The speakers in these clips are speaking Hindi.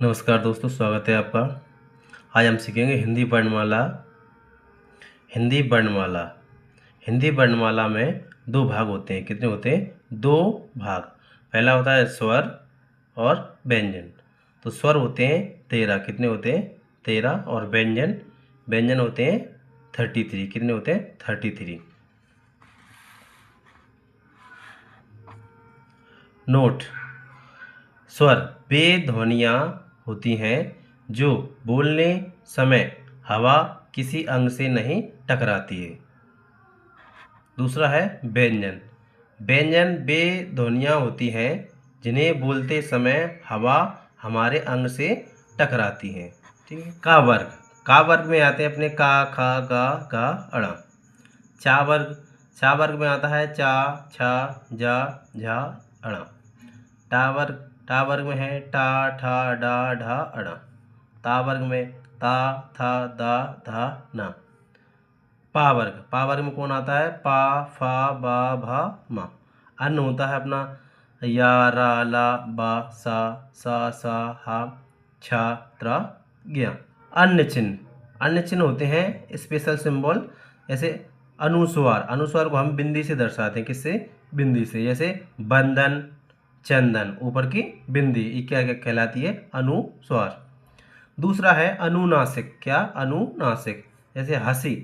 नमस्कार दोस्तों, स्वागत है आपका। आज हम सीखेंगे हिंदी वर्णमाला। हिंदी वर्णमाला हिंदी वर्णमाला में दो भाग होते हैं। कितने होते हैं? दो भाग। पहला होता है स्वर और व्यंजन। तो स्वर होते हैं 13। कितने होते हैं? 13। और व्यंजन व्यंजन होते हैं 33। कितने होते हैं? 33। नोट: स्वर वे ध्वनियाँ होती हैं जो बोलने समय हवा किसी अंग से नहीं टकराती है। दूसरा है व्यंजन। व्यंजन वे ध्वनियाँ होती हैं जिन्हें बोलते समय हवा हमारे अंग से टकराती है। ठीक है। का वर्ग में आते हैं अपने का, खा, गा, अड़ा। चा वर्ग में आता है चा, छा, जा, झा, अड़ा। टा वर्ग में है टा, ठा, डा, ढा, अड़ा। ता वर्ग में ता, था, दा, धा, ना। पा वर्ग में कौन आता है? पा, फा, बा, भा, मा। अन्न होता है अपना या, रा, ला, बा, सा, हा, छा, त्रा, ज्ञा। अन्य चिन्ह होते हैं स्पेशल सिंबल। जैसे अनुस्वार को हम बिंदी से दर्शाते हैं। किससे? बिंदी से। जैसे बंधन, चंदन, ऊपर की बिंदी, ये क्या कहलाती है? अनुस्वार। दूसरा है अनुनासिक। क्या? अनुनासिक। जैसे हंसी,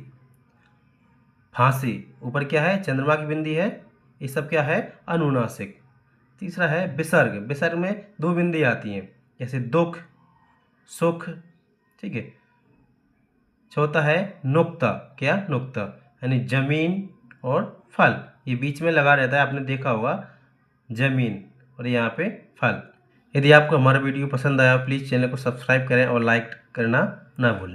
फांसी, ऊपर क्या है? चंद्रमा की बिंदी है। ये सब क्या है? अनुनासिक। तीसरा है विसर्ग में दो बिंदी आती हैं। जैसे दुख, सुख। ठीक है। चौथा है नुक्ता। क्या? नुक्ता, यानी जमीन और फल, ये बीच में लगा रहता है, आपने देखा होगा। जमीन और यहाँ पे फल। यदि आपको हमारा वीडियो पसंद आया, प्लीज़ चैनल को सब्सक्राइब करें और लाइक करना ना भूलें।